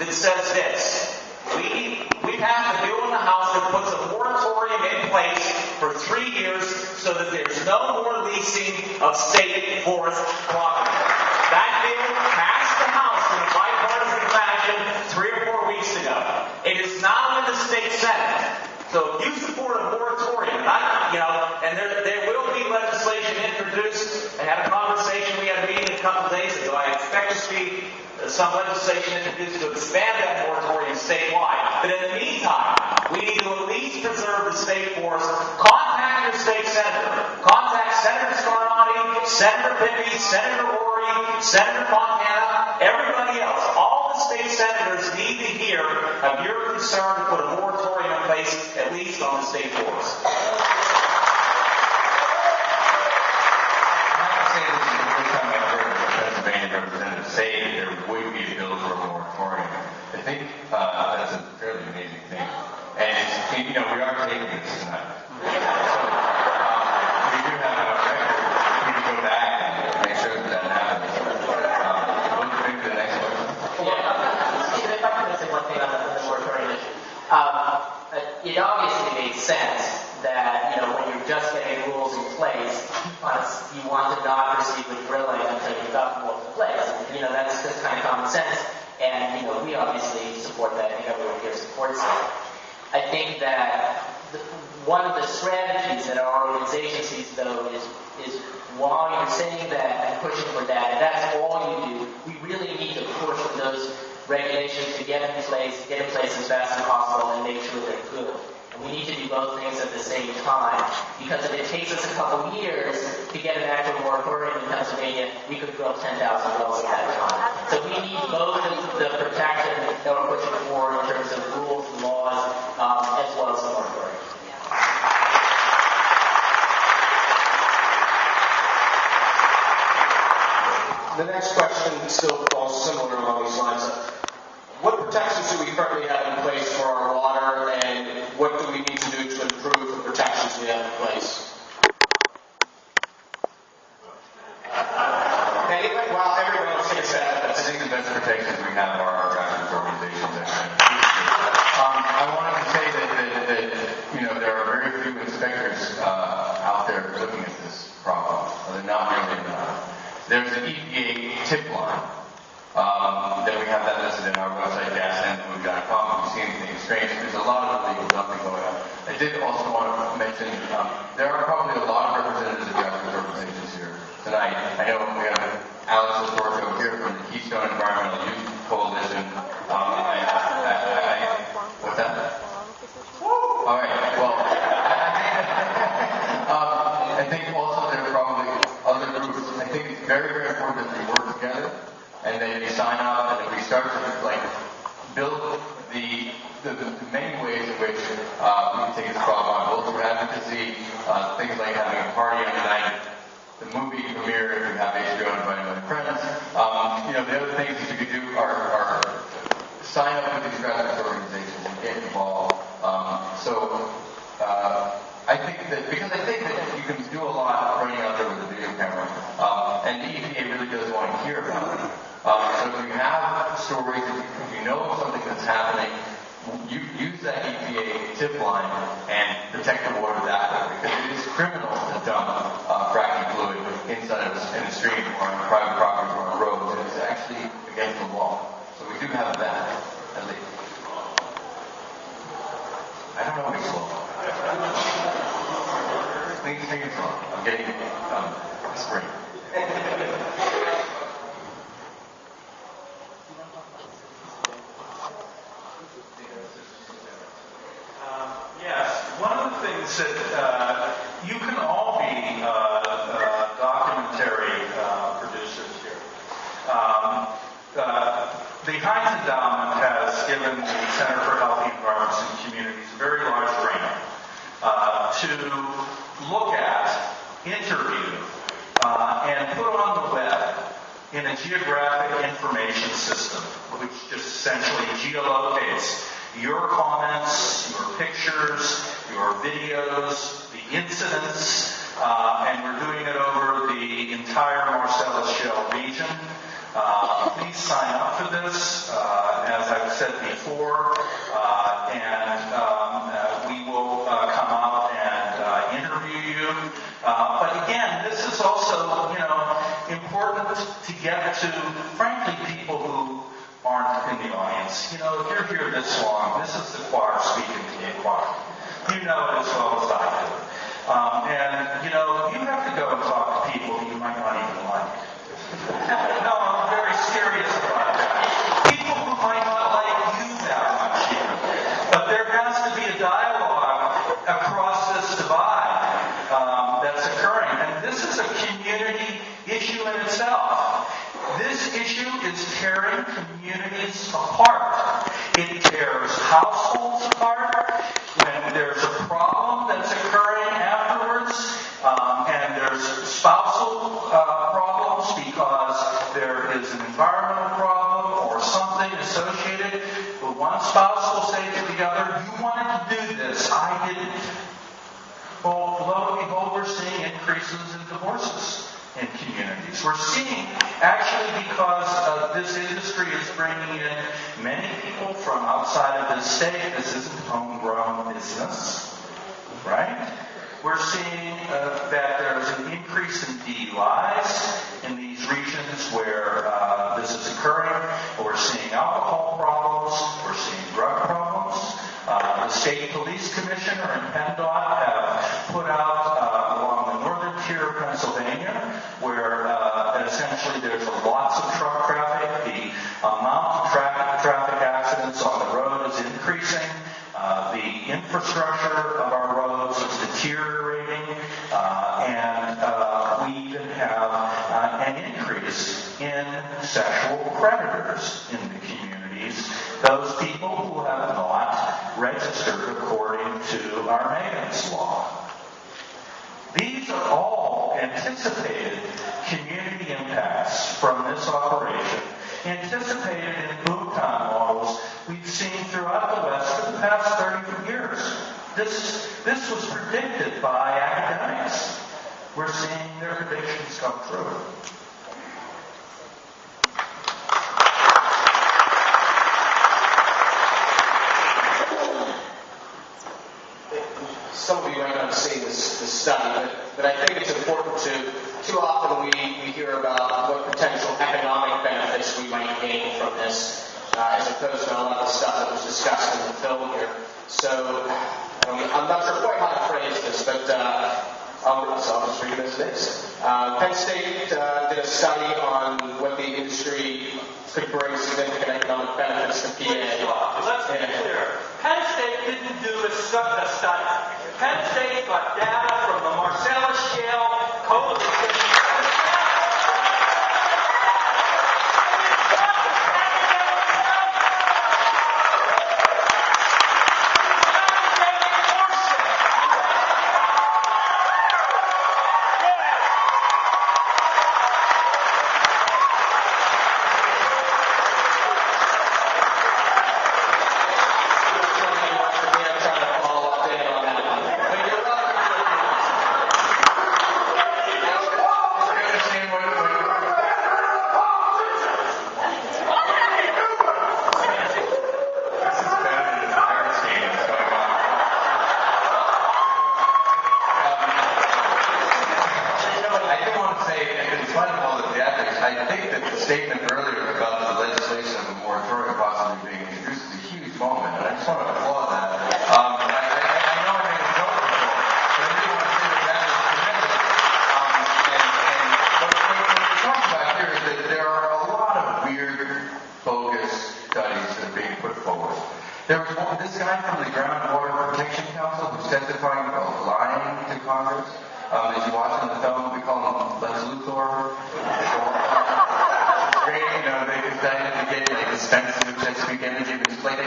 that says this. We passed a bill in the House that puts a moratorium in place for 3 years so that there's no more leasing of state forest property. That bill passed the House in a bipartisan fashion 3 or 4 weeks ago. It is now in the state Senate. So if you support a moratorium, and there will be legislation introduced. I had a conversation, we had a meeting a couple days ago. I expect to see some legislation introduced to expand that moratorium statewide. But in the meantime, we need to at least preserve the state forest. Contact your state senator. Contact Senator Scarnati, Senator Pippy, Senator Ori, Senator Fontana, everybody else. All the state senators need to hear of your concern to put a moratorium in place, at least on the state forest. Representative say that there would be a bill for a moratorium. I think that's a fairly amazing thing. And, we are taking this tonight. So, we do have it on record. We can go back and make sure that happens. We'll move to the next question. Yeah, if I could say one thing on the moratorium issue. It obviously makes sense that, when you're just getting rules in place, you want to not proceed with drilling until you've got rules in place. That's just kind of common sense. And, we obviously support that. I think everyone here supports it. I think that one of the strategies that our organization sees, though, is while you're saying that and pushing for that, and that's all you do, we really need to push for those regulations to get in place as fast as possible and make sure they're good. And we need to do both things at the same time, because if it takes us a couple years to get an actual moratorium in Pennsylvania, we could drill 10,000 wells at that time. So we need both the protection that we're pushing for in terms of rules, laws, as well as the moratorium. The next question still falls similar along these lines. What protections do we currently have in place for our water, and what do we need to do to improve the protections we have in place? Anyway, while everyone else takes that, I think the best protections we have are our grassroots organizations. I wanted to say that there are very few inspectors out there looking at this problem. They're not really enough. There's an EPA tip line. Then we have that listed in our website, GasLand.com. We've seen things strange. There's a lot of illegal dumping going on. I did also want to mention there are probably a lot of representatives of grassroots organizations here tonight. I know we have Alex Lasorto here from the Keystone Environmental Youth Coalition. What's that? All right. Well, I think also there are probably other groups. I think it's very, very important that we work together and then we sign up and then we start to build the main ways in which we can take this problem on, both for advocacy, things like having a party on the night, the movie premiere if you have HBO and inviting other friends. The other things that you could do are sign up with these grassroots organizations and get involved. I think that you can do a lot running out there with a video camera, and the EPA really does want to hear about it. So if you have stories, if you know of something that's happening, you use that EPA tip line and protect the water that way, because it is criminal to dump fracking fluid inside of a stream or on private property or on roads. It is actually against the law. So we do have that, at least. I don't know what it's called. Please take it slow. I'm getting spring. Yes, one of the things that you can all be documentary producers here. The Heinz Endowment has given the Center for Healthy Environments and Communities a very large grant to look at, interview, and put on the web in a geographic information system, which just essentially geolocates your comments, your pictures, your videos, the incidents, and we're doing it over the entire Marcellus Shale region. Please sign up for this as as I've said before, and we will come out and interview you. But again, this is also, important to get to, frankly, people who aren't in the audience. If you're here this long, this is the choir speaking to the choir. You know it as well as I do. And, you have to go and talk to people who you might not even like. No, I'm very serious about that. People who might not like you that much even. But there has to be a dialogue across this divide that's occurring. And this is a community issue in itself. This issue is tearing communities apart. It tears households apart. When there's a problem that's occurring afterwards, and there's spousal problems because there is an environmental problem or something associated, but one spouse will say to the other, "You wanted to do this, I didn't." Well, lo and behold, we're seeing increases in divorces in communities. We're seeing, actually, because this industry is bringing in many people from outside of the state. This isn't homegrown business, right? We're seeing that there's an increase in DUIs in these regions where this is occurring. We're seeing alcohol problems. We're seeing drug problems. The State Police Commissioner and PennDOT have put out along the northern tier of Pennsylvania, where essentially there's lots of truck traffic. The amount of traffic accidents on the road is increasing. The infrastructure of our roads is deteriorating, and we even have an increase in sexual predators in the communities, those people who have not registered according to our Megan's Law. These are all anticipated community impacts from this operation, anticipated in boom-time models we've seen throughout the West for the past 30 years. This was predicted by academics. We're seeing their predictions come true. Some of you might not have seen this study, but I think it's important too often we hear about what potential economic benefits we might gain from this, as opposed to a lot of the stuff that was discussed in the film here. So, I'm not sure quite how to phrase this, but I'll just read it as it is. Penn State did a study on what the industry could bring significant economic benefits to PA. Let's be clear. Penn State didn't do a study. Penn State got data from the Marcellus Shale Coalition. Statement earlier about the legislation of a moratorium possibly being introduced is a huge moment, and I just want to applaud that. I know I made a joke before, but I really want to say that is tremendous. And what we're talking about here is that there are a lot of weird, bogus studies that are being put forward. There was this guy from the Groundwater Protection Council who's testifying about lying to Congress. As you watch in the film, we call him Lex Luthor. Great, they decided to get like expensive Chesapeake Energy, but it's like,